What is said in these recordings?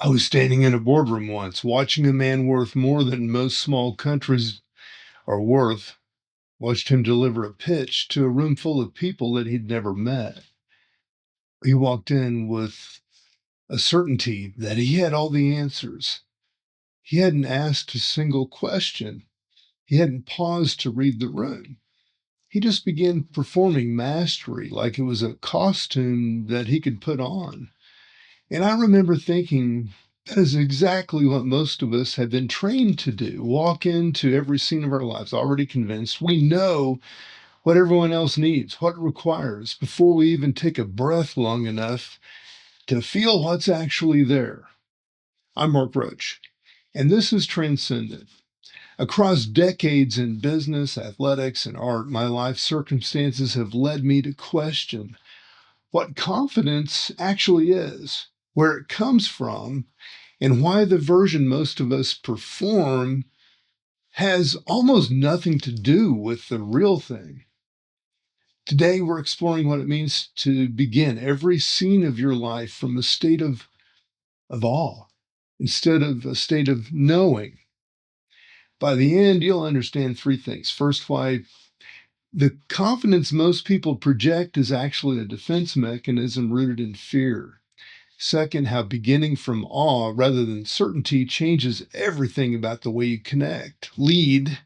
I was standing in a boardroom once, watching a man worth more than most small countries are worth, watched him deliver a pitch to a room full of people that he'd never met. He walked in with a certainty that he had all the answers. He hadn't asked a single question. He hadn't paused to read the room. He just began performing mastery like it was a costume that he could put on. And I remember thinking, that is exactly what most of us have been trained to do. Walk into every scene of our lives already convinced we know what everyone else needs, what it requires, before we even take a breath long enough to feel what's actually there. I'm Mark Roach, and this is Transcendent. Across decades in business, athletics, and art, my life circumstances have led me to question what confidence actually is, where it comes from, and why the version most of us perform has almost nothing to do with the real thing. Today, we're exploring what it means to begin every scene of your life from a state of awe instead of a state of knowing. By the end, you'll understand three things. First, why the confidence most people project is actually a defense mechanism rooted in fear. Second, how beginning from awe rather than certainty changes everything about the way you connect, lead,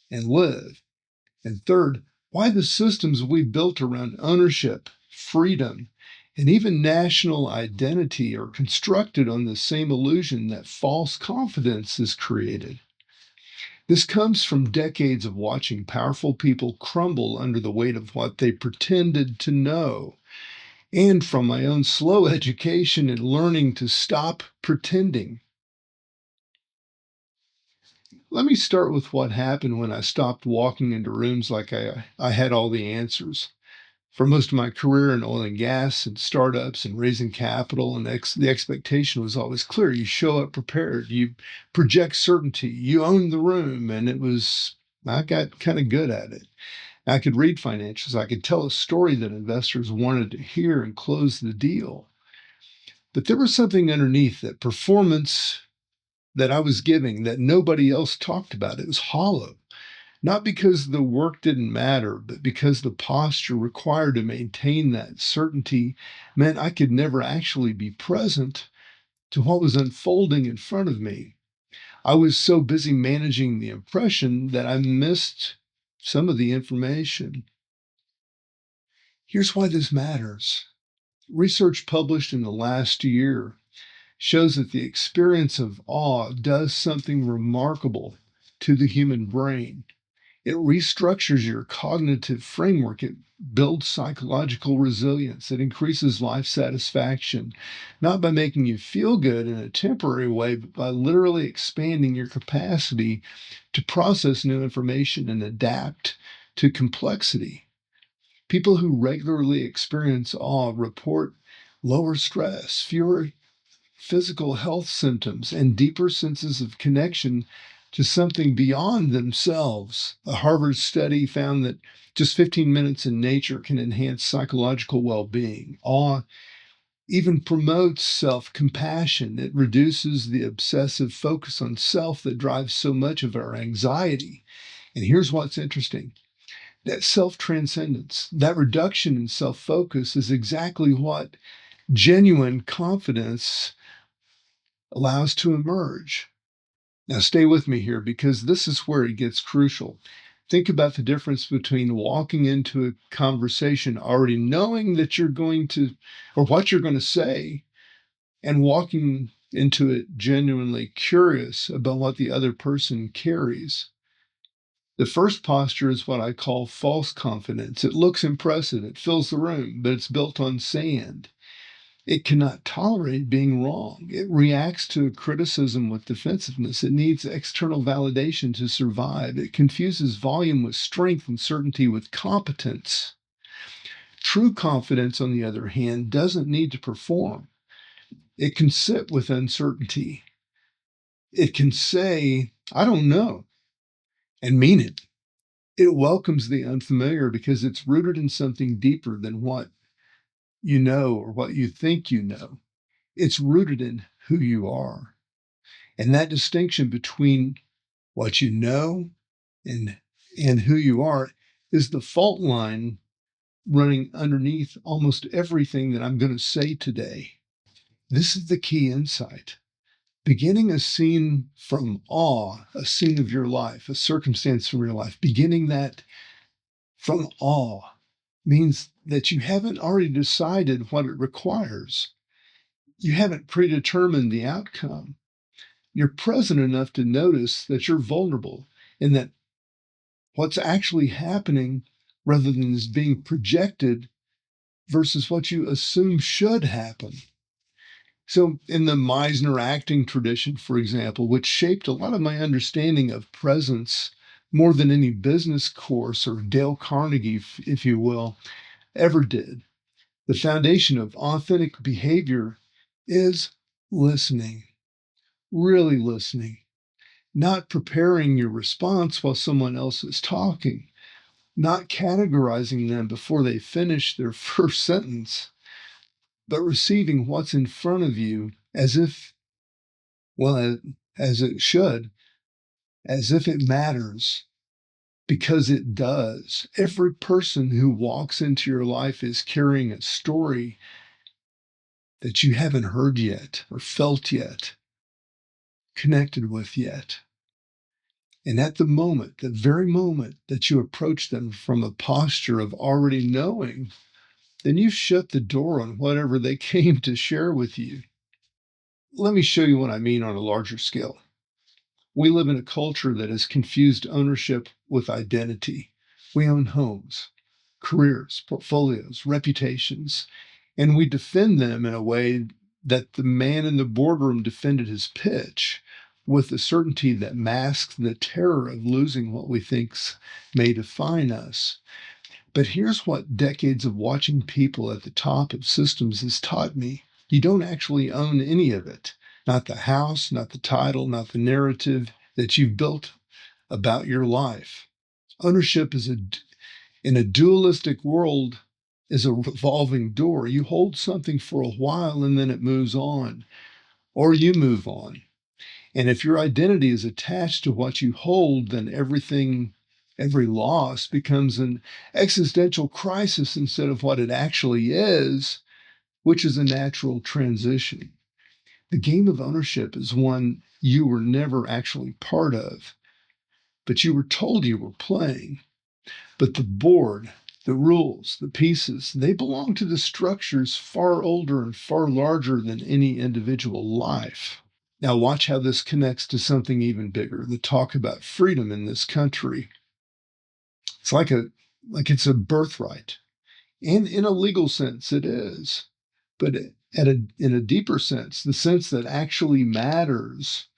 and live. And third, why the systems we built around ownership, freedom, and even national identity are constructed on the same illusion that false confidence is created. This comes from decades of watching powerful people crumble under the weight of what they pretended to know, and from my own slow education and learning to stop pretending. Let me start with what happened when I stopped walking into rooms like I had all the answers. For most of my career in oil and gas and startups and raising capital, and the expectation was always clear. You show up prepared, you project certainty, you own the room. And I got kind of good at it. I could read financials, I could tell a story that investors wanted to hear and close the deal. But there was something underneath that performance that I was giving that nobody else talked about. It was hollow, not because the work didn't matter, but because the posture required to maintain that certainty meant I could never actually be present to what was unfolding in front of me. I was so busy managing the impression that I missed some of the information. Here's why this matters. Research published in the last year shows that the experience of awe does something remarkable to the human brain. It restructures your cognitive framework. It builds psychological resilience. It increases life satisfaction, not by making you feel good in a temporary way, but by literally expanding your capacity to process new information and adapt to complexity. People who regularly experience awe report lower stress, fewer physical health symptoms, and deeper senses of connection to something beyond themselves. A Harvard study found that just 15 minutes in nature can enhance psychological well being. Awe even promotes self compassion. It reduces the obsessive focus on self that drives so much of our anxiety. And here's what's interesting, that self transcendence, that reduction in self focus, is exactly what genuine confidence allows to emerge. Now, stay with me here because this is where it gets crucial. Think about the difference between walking into a conversation already knowing that you're going to, or what you're going to say, and walking into it genuinely curious about what the other person carries. The first posture is what I call false confidence. It looks impressive, it fills the room, but it's built on sand. It cannot tolerate being wrong. It reacts to criticism with defensiveness. It needs external validation to survive. It confuses volume with strength and certainty with competence. True confidence, on the other hand, doesn't need to perform. It can sit with uncertainty. It can say, I don't know, and mean it. It welcomes the unfamiliar because it's rooted in something deeper than what you know or what you think you know. It's rooted in who you are. And that distinction between what you know and who you are is the fault line running underneath almost everything that I'm going to say today. This is the key insight. Beginning a scene from awe, a scene of your life, a circumstance from your life, beginning that from awe means that you haven't already decided what it requires. You haven't predetermined the outcome. You're present enough to notice that you're vulnerable and that what's actually happening rather than is being projected versus what you assume should happen. So, in the Meisner acting tradition, for example, which shaped a lot of my understanding of presence more than any business course or Dale Carnegie, if you will, ever did, the foundation of authentic behavior is listening, really listening, not preparing your response while someone else is talking, not categorizing them before they finish their first sentence, but receiving what's in front of you as if, well, as it should, as if it matters, because it does. Every person who walks into your life is carrying a story that you haven't heard yet, or felt yet, connected with yet. And at the moment, the very moment that you approach them from a posture of already knowing, then you've shut the door on whatever they came to share with you. Let me show you what I mean on a larger scale. We live in a culture that has confused ownership with identity. We own homes, careers, portfolios, reputations, and we defend them in a way that the man in the boardroom defended his pitch, with the certainty that masks the terror of losing what we think may define us. But here's what decades of watching people at the top of systems has taught me. You don't actually own any of it. Not the house, not the title, not the narrative that you've built about your life. Ownership is in a dualistic world is a revolving door. You hold something for a while and then it moves on, or you move on. And if your identity is attached to what you hold, then every loss becomes an existential crisis instead of what it actually is, which is a natural transition. The game of ownership is one you were never actually part of, but you were told you were playing. But the board, the rules, the pieces, they belong to the structures far older and far larger than any individual life. Now, watch how this connects to something even bigger, the talk about freedom in this country. It's like it's a birthright. And in a legal sense, it is. But in a deeper sense, the sense that actually matters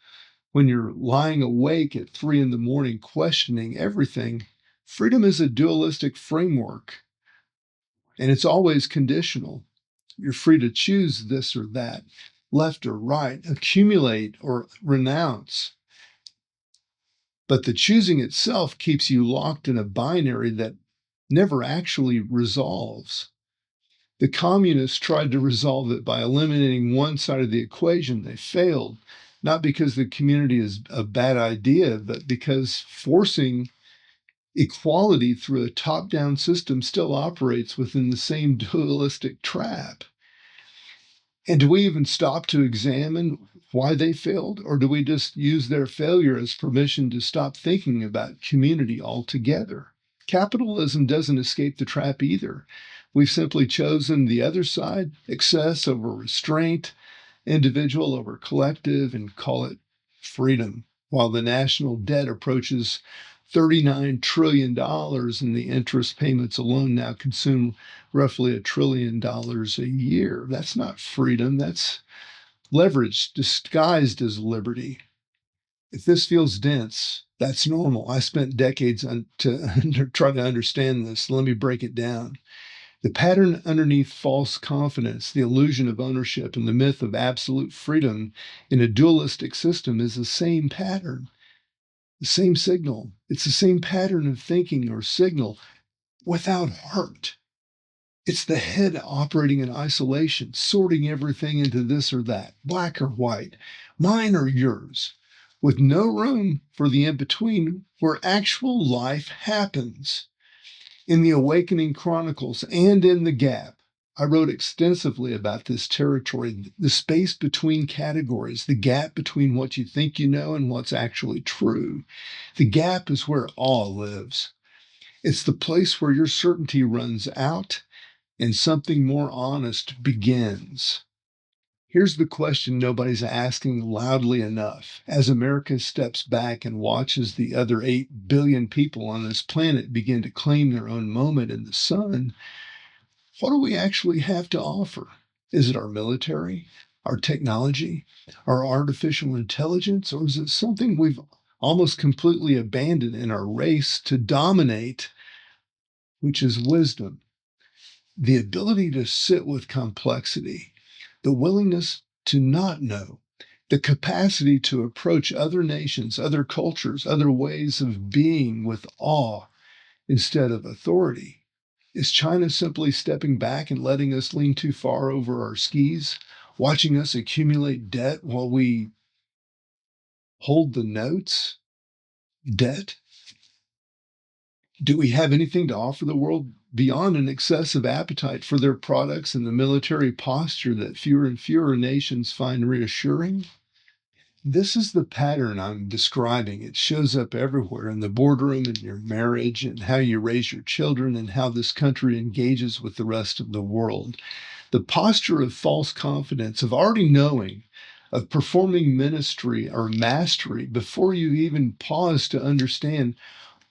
when you're lying awake at 3 a.m. questioning everything, freedom is a dualistic framework, and it's always conditional. You're free to choose this or that, left or right, accumulate or renounce. But the choosing itself keeps you locked in a binary that never actually resolves. The communists tried to resolve it by eliminating one side of the equation. They failed, not because the community is a bad idea, but because forcing equality through a top-down system still operates within the same dualistic trap. And do we even stop to examine why they failed? Or do we just use their failure as permission to stop thinking about community altogether? Capitalism doesn't escape the trap either. We've simply chosen the other side, excess over restraint, individual over collective, and call it freedom, while the national debt approaches $39 trillion and the interest payments alone now consume roughly $1 trillion a year. That's not freedom, that's leverage disguised as liberty. If this feels dense, that's normal. I spent decades to try to understand this. Let me break it down. The pattern underneath false confidence, the illusion of ownership, and the myth of absolute freedom in a dualistic system is the same pattern, the same signal. It's the same pattern of thinking or signal without heart. It's the head operating in isolation, sorting everything into this or that, black or white, mine or yours, with no room for the in between where actual life happens. In the Awakening Chronicles and in The Gap, I wrote extensively about this territory, the space between categories, the gap between what you think you know and what's actually true. The gap is where awe lives. It's the place where your certainty runs out and something more honest begins. Here's the question nobody's asking loudly enough. As America steps back and watches the other 8 billion people on this planet begin to claim their own moment in the sun, what do we actually have to offer? Is it our military, our technology, our artificial intelligence, or is it something we've almost completely abandoned in our race to dominate, which is wisdom? The ability to sit with complexity, the willingness to not know, the capacity to approach other nations, other cultures, other ways of being with awe instead of authority. Is China simply stepping back and letting us lean too far over our skis, watching us accumulate debt while we hold the notes? Debt? Do we have anything to offer the world beyond an excessive appetite for their products and the military posture that fewer and fewer nations find reassuring? This is the pattern I'm describing. It shows up everywhere in the boardroom, in your marriage, and how you raise your children, and how this country engages with the rest of the world. The posture of false confidence, of already knowing, of performing ministry or mastery before you even pause to understand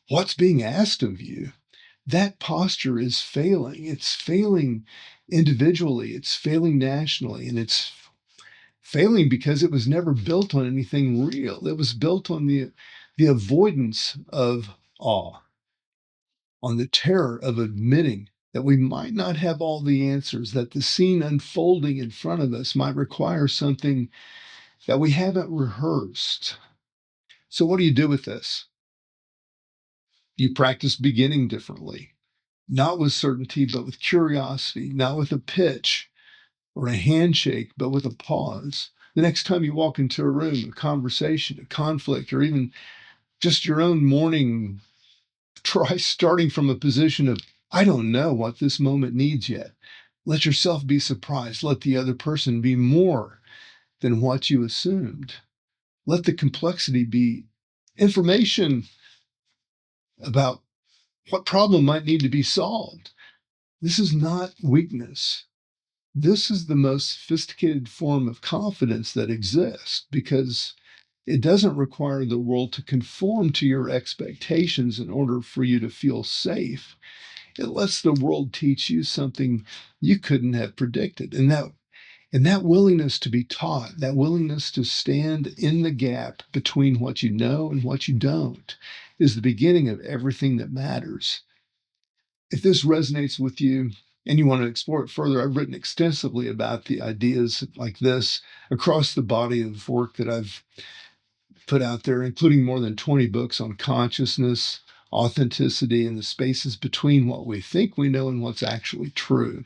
what's being asked of you. That posture is failing. It's failing individually, it's failing nationally, and it's failing because it was never built on anything real. It was built on the avoidance of awe, on the terror of admitting that we might not have all the answers, that the scene unfolding in front of us might require something that we haven't rehearsed. So, what do you do with this? You practice beginning differently, not with certainty, but with curiosity, not with a pitch or a handshake, but with a pause. The next time you walk into a room, a conversation, a conflict, or even just your own morning, try starting from a position of, I don't know what this moment needs yet. Let yourself be surprised. Let the other person be more than what you assumed. Let the complexity be information about what problem might need to be solved. This is not weakness. This is the most sophisticated form of confidence that exists because it doesn't require the world to conform to your expectations in order for you to feel safe. It lets the world teach you something you couldn't have predicted. And that willingness to be taught, that willingness to stand in the gap between what you know and what you don't, is the beginning of everything that matters. If this resonates with you and you want to explore it further, I've written extensively about the ideas like this across the body of work that I've put out there, including more than 20 books on consciousness, authenticity, and the spaces between what we think we know and what's actually true.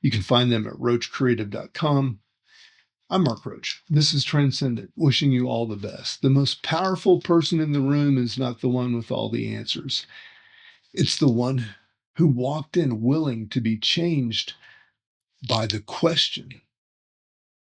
You can find them at roachcreative.com. I'm Mark Roach. This is Transcendent, wishing you all the best. The most powerful person in the room is not the one with all the answers. It's the one who walked in willing to be changed by the question